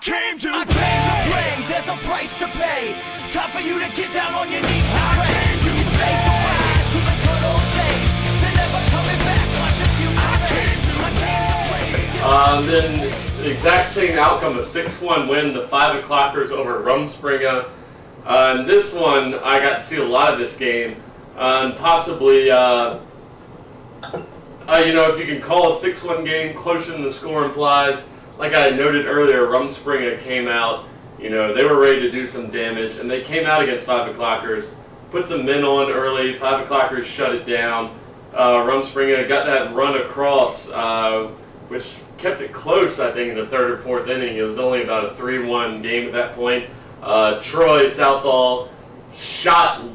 came to play. There's a price to pay. Time for you to get down on your knees and pray. You can say goodbye to the good old days. They're never coming back. Watch your future fade. Then the exact same outcome, a 6-1 win, the 5 o'clockers over Rumspringa. And this one, I got to see a lot of this game. And possibly, if you can call a 6-1 game closer than the score implies, like I noted earlier, Rumspringa came out, they were ready to do some damage, and they came out against 5 o'clockers, put some men on early, 5 o'clockers shut it down. Rumspringa got that run across, which kept it close, I think, in the third or fourth inning. It was only about a 3-1 game at that point. Troy Southall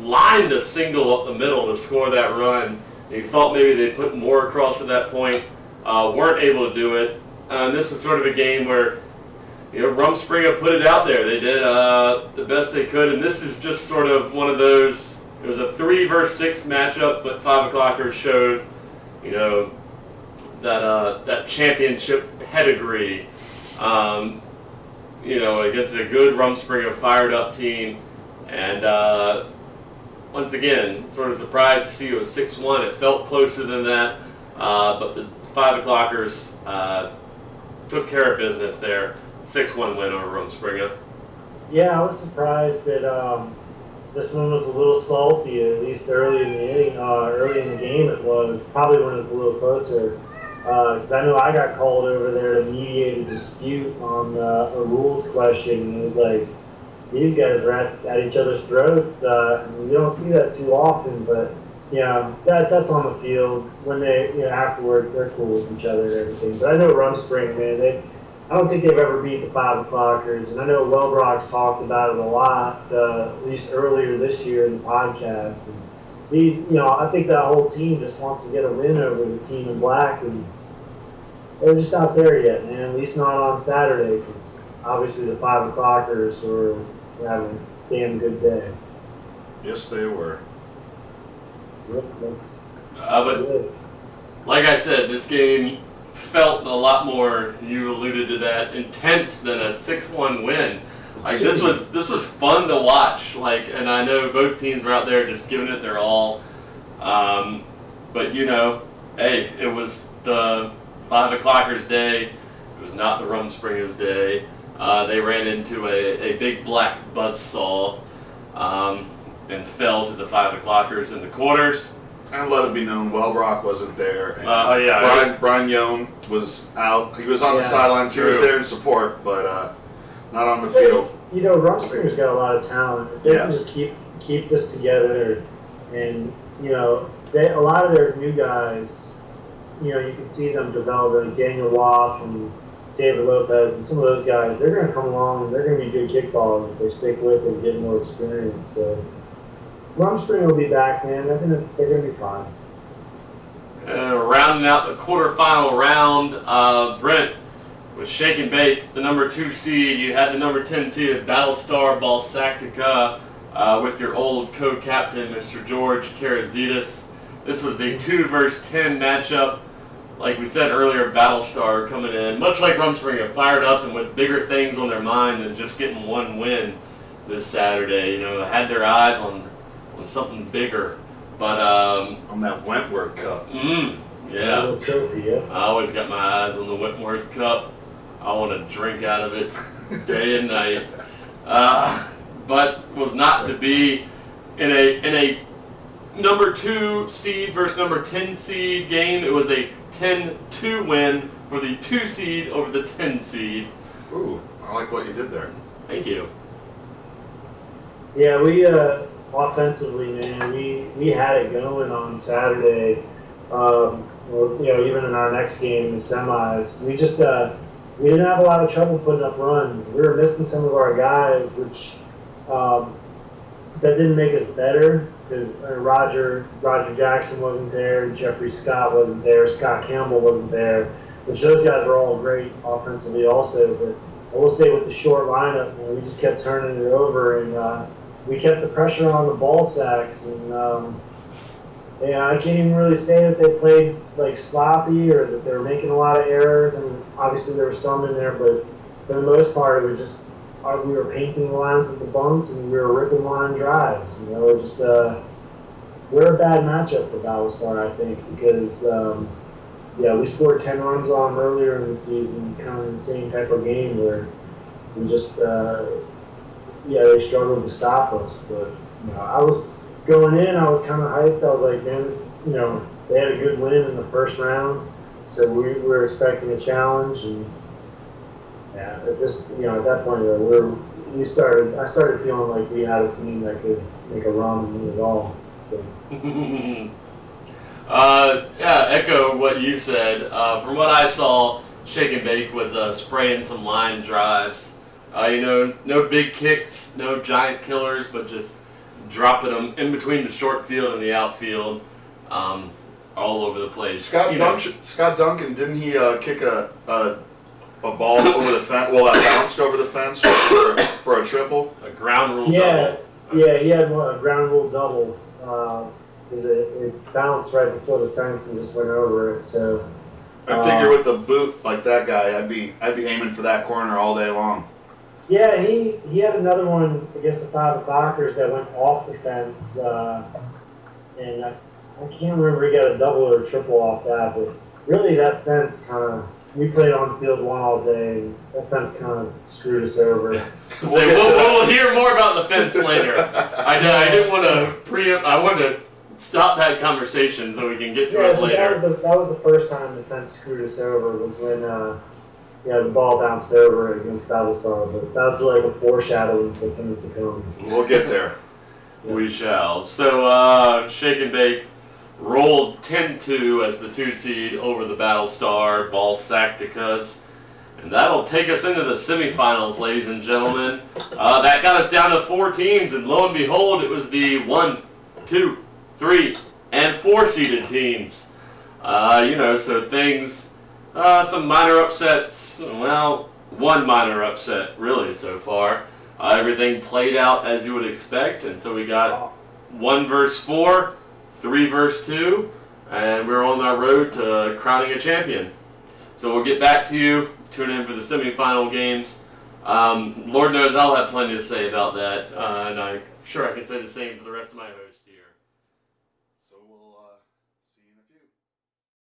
lined a single up the middle to score that run. You thought maybe they'd put more across at that point, weren't able to do it. And this was sort of a game where, Rumspringa put it out there. They did the best they could, and this is just sort of one of those. It was a 3 versus 6 matchup, but 5 o'clockers showed, that championship pedigree, against a good Rumspringa fired up team. And once again, sort of surprised to see it was 6-1. It felt closer than that, but the 5 o'clockers took care of business there. 6-1 win over Rumspringa. Yeah, I was surprised that this one was a little salty, at least early in the inning, early in the game. It was probably when it's a little closer. Because I know I got called over there to mediate a dispute on a rules question, and it was like, these guys are at each other's throats. And you don't see that too often, but that's on the field. When they, afterwards, they're cool with each other and everything. But I know Rumspringa, man, I don't think they've ever beat the 5 o'clockers, and I know Wellbrock's talked about it a lot, at least earlier this year in the podcast. And I think that whole team just wants to get a win over the team in black, and they're just not there yet, man. At least not on Saturday, because obviously the 5 o'clockers were having a damn good day. Yes, they were. Yep, that's but it is. Like I said, this game felt a lot more, you alluded to that, intense than a 6-1 win. Like this was fun to watch. And I know both teams were out there just giving it their all. But hey, it was the 5 o'clockers day. It was not the Rumspringa's day. They ran into a big black buzzsaw and fell to the 5 o'clockers in the quarters. And let it be known, Wellbrock wasn't there. And yeah. Brian Young was out. He was on the sidelines. He was there in support, but not on the field. Rumspringa's got a lot of talent. If they can just keep this together, and a lot of their new guys, you can see them develop. Like Daniel Waugh and David Lopez and some of those guys, they're going to come along and they're going to be good kickballers if they stick with it and get more experience. So Rumspringa will be back, man. They're going to be fine. Rounding out the quarterfinal round, Brent was shake and bake, the number 2 seed. You had the number 10 seed at Battlestar Balsactica with your old co-captain, Mr. George Karazitis. This was the 2 versus 10 matchup. Like we said earlier, Battlestar coming in, much like Rumspringa, fired up and with bigger things on their mind than just getting one win this Saturday. Had their eyes on something bigger. But on that Wentworth Cup. Yeah. Little trophy, yeah. I always got my eyes on the Wentworth Cup. I want to drink out of it day and night. But was not to be in a number 2 seed versus number 10 seed game. It was a 10-2 win for the 2 seed over the 10 seed. Ooh, I like what you did there. Thank you. Yeah, we offensively, man, we had it going on Saturday. Even in our next game, the semis, we just we didn't have a lot of trouble putting up runs. We were missing some of our guys, which that didn't make us better because Roger Jackson wasn't there, Jeffrey Scott wasn't there, Scott Campbell wasn't there, which those guys were all great offensively also. But I will say with the short lineup, we just kept turning it over, and we kept the pressure on the ball sacks. And I can't even really say that they played sloppy or that they were making a lot of errors. And obviously there were some in there, but for the most part, it was just we were painting the lines with the bunts and we were ripping line drives. Just we're a bad matchup for Battlestar, I think, because we scored 10 runs on them earlier in the season, kind of the same type of game where we just they struggled to stop us. But I was going in, I was kind of hyped. I was like, man, they had a good win in the first round, so we were expecting a challenge. And at that point, I started feeling like we had a team that could make a run and win it all. So. Echo what you said. From what I saw, Shake and Bake was spraying some line drives. No big kicks, no giant killers, but just dropping them in between the short field and the outfield, all over the place. Scott Duncan, didn't he kick a ball over the fence? Well, that bounced over the fence for a triple? A ground rule double. Yeah, he had a ground rule double. Because it bounced right before the fence and just went over it. So I figure with the boot like that guy, I'd be aiming for that corner all day long. Yeah, he had another one against the 5 o'clockers that went off the fence, and I can't remember he got a double or a triple off that. But really, that fence we played on field 1 all day, and that fence kind of screwed us over. We'll hear more about the fence later. I didn't want to preempt. I wanted to stop that conversation so we can get to it later. That was the first time the fence screwed us over, was when the ball bounced over against Battlestar. But that was like a foreshadowing for things to come. We'll get there. We shall. So Shake and Bake rolled 10-2 as the 2 seed over the Battlestar Ball Tacticas. And that'll take us into the semifinals, ladies and gentlemen. That got us down to 4 teams, and lo and behold, it was the 1, 2, 3, and 4 seeded teams. So things, some minor upsets. Well, one minor upset, really, so far. Everything played out as you would expect, and so we got 1 versus 4, 3 versus 2, and we're on our road to crowning a champion. So we'll get back to you. Tune in for the semifinal games. Lord knows I'll have plenty to say about that, and I'm sure I can say the same for the rest of my hosts.